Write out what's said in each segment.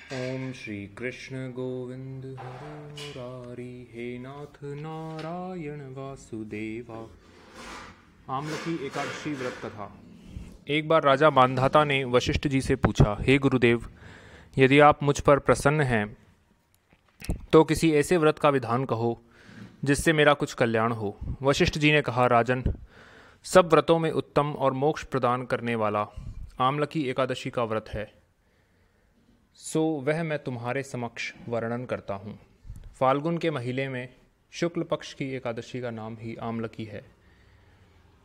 ओम श्री कृष्ण गोविंद हरे मुरारी, हे नाथ नारायण वासुदेवा। आमलकी एकादशी व्रत कथा। एक बार राजा मांधाता ने वशिष्ठ जी से पूछा, हे गुरुदेव, यदि आप मुझ पर प्रसन्न हैं तो किसी ऐसे व्रत का विधान कहो जिससे मेरा कुछ कल्याण हो। वशिष्ठ जी ने कहा, राजन, सब व्रतों में उत्तम और मोक्ष प्रदान करने वाला आमलकी एकादशी का व्रत है, सो वह मैं तुम्हारे समक्ष वर्णन करता हूँ। फाल्गुन के महीने में शुक्ल पक्ष की एकादशी का नाम ही आमलकी है।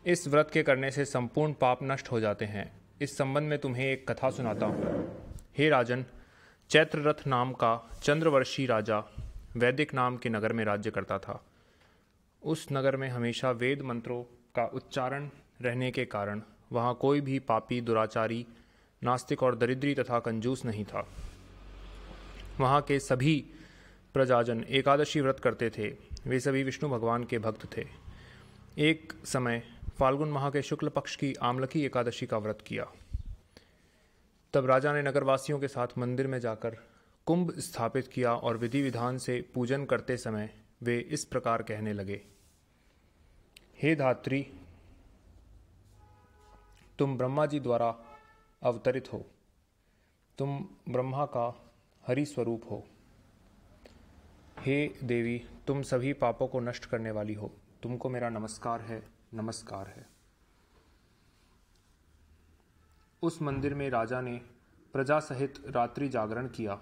इस व्रत के करने से संपूर्ण पाप नष्ट हो जाते हैं। इस संबंध में तुम्हें एक कथा सुनाता हूँ। हे राजन, चैत्ररथ नाम का चंद्रवर्षी राजा वैदिक नाम के नगर में राज्य करता था। उस नगर में हमेशा वेद मंत्रों का उच्चारण रहने के कारण वहाँ कोई भी पापी, दुराचारी, नास्तिक और दरिद्री तथा कंजूस नहीं था। वहाँ के सभी प्रजाजन एकादशी व्रत करते थे। वे सभी विष्णु भगवान के भक्त थे। एक समय फाल्गुन माह के शुक्ल पक्ष की आमलकी एकादशी का व्रत किया। तब राजा ने नगरवासियों के साथ मंदिर में जाकर कुंभ स्थापित किया और विधि विधान से पूजन करते समय वे इस प्रकार कहने लगे, हे धात्री, तुम ब्रह्मा जी द्वारा अवतरित हो। तुम ब्रह्मा का हरि स्वरूप हो। हे देवी, तुम सभी पापों को नष्ट करने वाली हो। तुमको मेरा नमस्कार है, नमस्कार है। उस मंदिर में राजा ने प्रजा सहित रात्रि जागरण किया।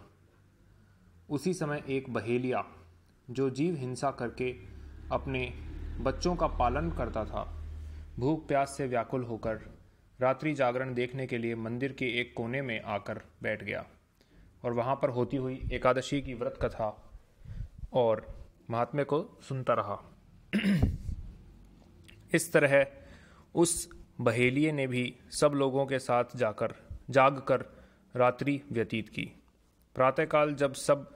उसी समय एक बहेलिया, जो जीव हिंसा करके अपने बच्चों का पालन करता था, भूख प्यास से व्याकुल होकर रात्रि जागरण देखने के लिए मंदिर के एक कोने में आकर बैठ गया और वहां पर होती हुई एकादशी की व्रत कथा और महात्म्य को सुनता रहा। इस तरह उस बहेलिये ने भी सब लोगों के साथ जागकर रात्रि व्यतीत की। प्रातःकाल जब सब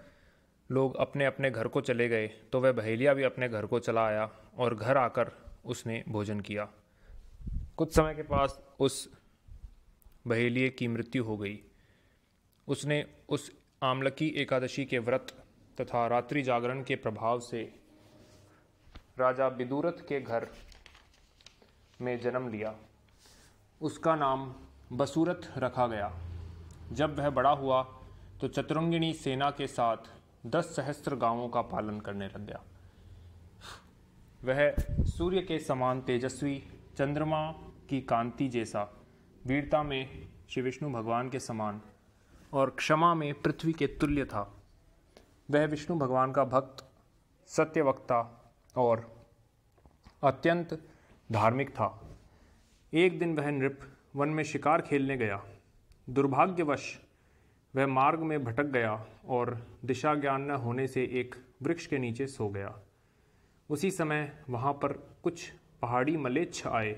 लोग अपने अपने घर को चले गए तो वह बहेलिया भी अपने घर को चला आया और घर आकर उसने भोजन किया। कुछ समय के पास उस बहेलिये की मृत्यु हो गई। उसने उस आमलकी एकादशी के व्रत तथा रात्रि जागरण के प्रभाव से राजा विदुरथ के घर में जन्म लिया। उसका नाम बसुरथ रखा गया। जब वह बड़ा हुआ तो चतुरंगिणी सेना के साथ 10 सहस्त्र गांवों का पालन करने लग गया। वह सूर्य के समान तेजस्वी, चंद्रमा की कांति जैसा, वीरता में श्री विष्णु भगवान के समान और क्षमा में पृथ्वी के तुल्य था। वह विष्णु भगवान का भक्त, सत्यवक्ता और अत्यंत धार्मिक था। एक दिन वह नृप वन में शिकार खेलने गया। दुर्भाग्यवश वह मार्ग में भटक गया और दिशा ज्ञान न होने से एक वृक्ष के नीचे सो गया। उसी समय वहाँ पर कुछ पहाड़ी मलेच्छ आए।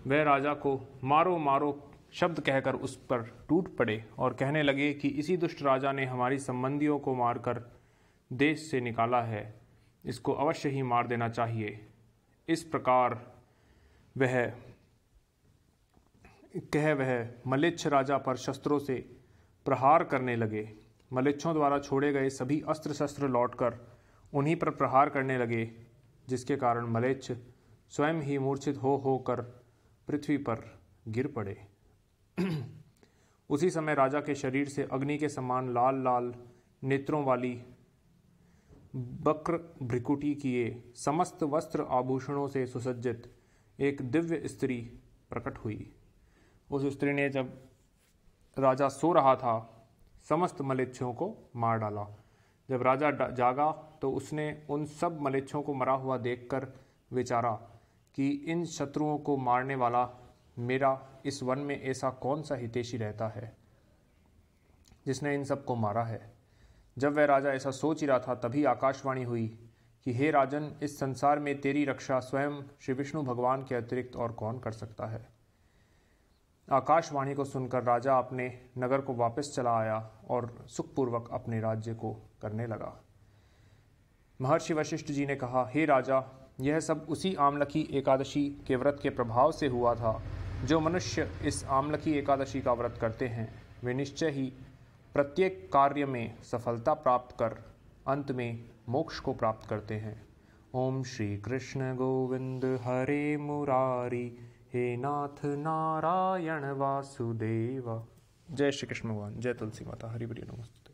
वह राजा को मारो मारो शब्द कहकर उस पर टूट पड़े और कहने लगे कि इसी दुष्ट राजा ने हमारी संबंधियों को मारकर देश से निकाला है, इसको अवश्य ही मार देना चाहिए। इस प्रकार वह मलेच्छ राजा पर शस्त्रों से प्रहार करने लगे। मलेच्छों द्वारा छोड़े गए सभी अस्त्र शस्त्र लौटकर उन्हीं पर प्रहार करने लगे, जिसके कारण मलेच्छ स्वयं ही मूर्छित होकर पृथ्वी पर गिर पड़े। उसी समय राजा के शरीर से अग्नि के समान लाल लाल नेत्रों वाली, वक्र भ्रिकुटी किए, समस्त वस्त्र आभूषणों से सुसज्जित एक दिव्य स्त्री प्रकट हुई। उस स्त्री ने जब राजा सो रहा था समस्त मलेच्छों को मार डाला। जब राजा जागा तो उसने उन सब मलेच्छों को मरा हुआ देखकर विचारा कि इन शत्रुओं को मारने वाला मेरा इस वन में ऐसा कौन सा हितैषी रहता है जिसने इन सब को मारा है। जब वह राजा ऐसा सोच ही रहा था तभी आकाशवाणी हुई कि हे राजन, इस संसार में तेरी रक्षा स्वयं श्री विष्णु भगवान के अतिरिक्त और कौन कर सकता है। आकाशवाणी को सुनकर राजा अपने नगर को वापस चला आया और सुखपूर्वक अपने राज्य को करने लगा। महर्षि वशिष्ठ जी ने कहा, हे राजा, यह सब उसी आमलकी एकादशी के व्रत के प्रभाव से हुआ था। जो मनुष्य इस आमलकी एकादशी का व्रत करते हैं वे निश्चय ही प्रत्येक कार्य में सफलता प्राप्त कर अंत में मोक्ष को प्राप्त करते हैं। ओम श्री कृष्ण गोविंद हरे मुरारी, हे नाथ नारायण वासुदेवा। जय श्री कृष्ण भगवान, जय तुलसी माता, हरि प्रिय नमस्ते।